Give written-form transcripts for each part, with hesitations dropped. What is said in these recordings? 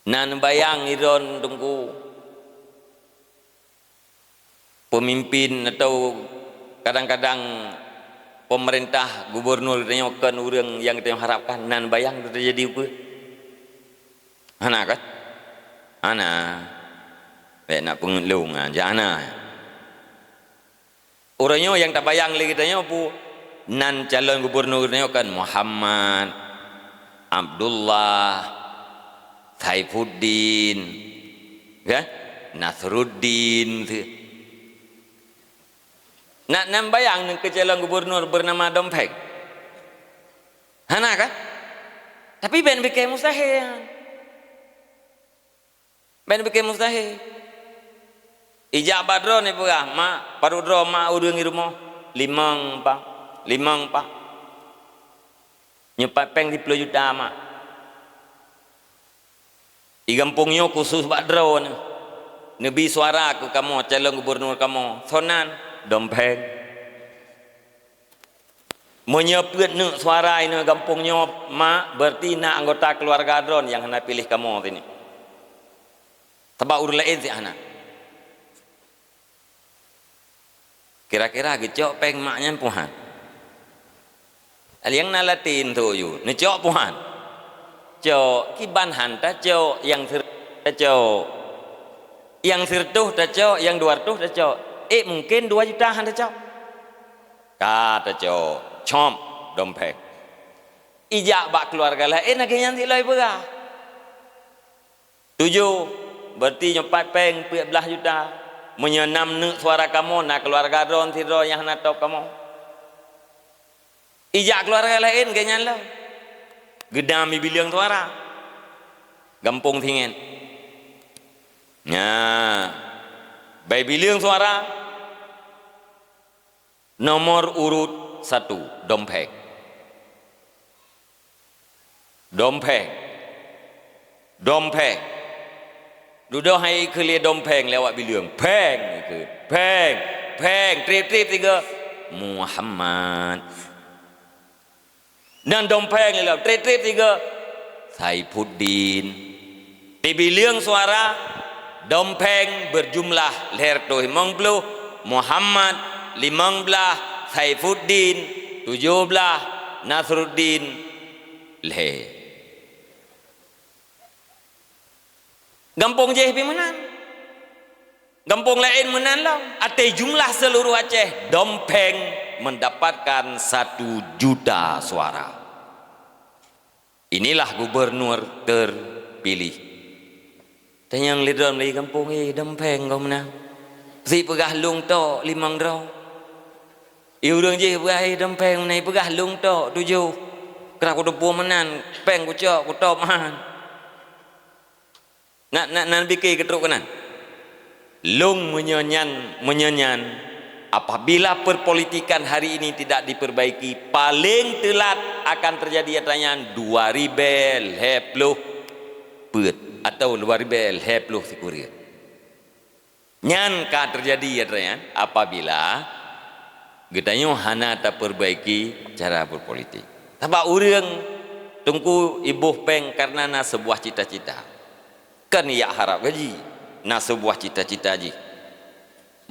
nan bayang iron tunggu pemimpin atau kadang-kadang pemerintah gubernur nyokan orang yang kita harapkan nan bayang terjadi apa anak kan anak nak pengelung aja anak orangnya yang tak bayang lagi tanya apa nan calon gubernurnya kan Muhammad Abdullah Saifuddin kan Nasruddin nak bayang ke calon gubernur bernama Dompeng anak kan tapi ben bikin mustahil ijak badro ni pegah mak paru dro mak udung di rumah limang pak nyepat peng di 10 juta mak i gampungnya khusus badro ni nebi suara ke kamu calon gubernur kamu sonan Dompeng menyebut nu suara ini gampungnya mak berarti nak anggota keluarga dron yang hendak pilih kamu ini sebab urut lain si anak kira-kira gecok peng maknya puhan yang nalatin tu you necok puhan cok kiban hanta cok yang cok yang sirtuh cok yang 200 cok mungkin 2 juta hanta cok kata cok com Dompeng ijak bak keluarga lain lagi yang silai berah 7 berarti nyopat peng 14 juta menyenam nek suara kamu nak keluarga dron tidro yang nak top kamu ijak keluarga lain kayaknya lo gedami bilang suara gampung tingin nah bayi bilang suara nomor urut 1 Dompeng duduk hai kelia Dompeng lewat bilang peng trip tiga Muhammad dan Dompeng lewat trip tiga Saifuddin bilang suara Dompeng berjumlah leher tu 50 Muhammad 15 Saifuddin 17 Nasruddin leher gampung je menang gampung lain menang lah atas jumlah seluruh Aceh Dompeng mendapatkan 1 juta suara inilah gubernur terpilih dan yang lidah dari kampung Dompeng kau menang si pegah lung to 5 draw urang je pegah Dompeng menang pegah lung to 7 kena aku depu menang peng ku cok ku top man nak bikin ketruk kanan lung menyanyan apabila perpolitikan hari ini tidak diperbaiki paling telat akan terjadi pertanyaan 2020 pet atau 2020 sikurir nyan ka terjadi pertanyaan apabila getanya hana tak perbaiki cara berpolitik sebab urang tunggu ibu peng karena na sebuah cita-cita kan ya harap gaji nah sebuah cita-cita ji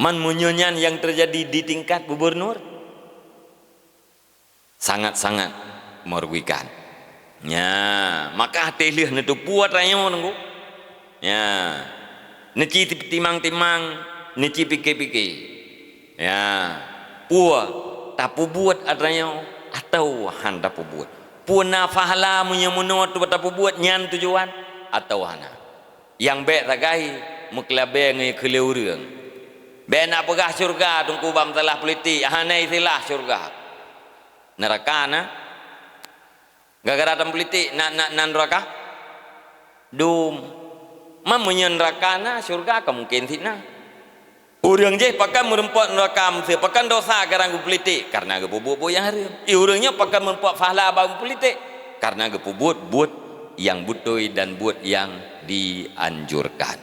man munyonan yang terjadi di tingkat gubernur sangat-sangat merugikan ya maka telih netu puat raya nunggu ya neci timang-timang neci pikir-pikir ya puat tapu buat adanya atau handa buat puna fahala munyamunot tapu buat nyan tujuan atau hana yang baik tagai muklabe ngai keleurang be nak pegah syurga tungku bam telah politik hanai silah syurga neraka na gara-gara dalam politik nak neraka dum mamunnya neraka na syurga ka mungkin sina urang je pakai merempot neraka mesti pakai dosa garang politik karena gebubu yang harum urangnya pakai merempot fahala bang politik karena gebubu buat yang butoi dan buat yang dianjurkan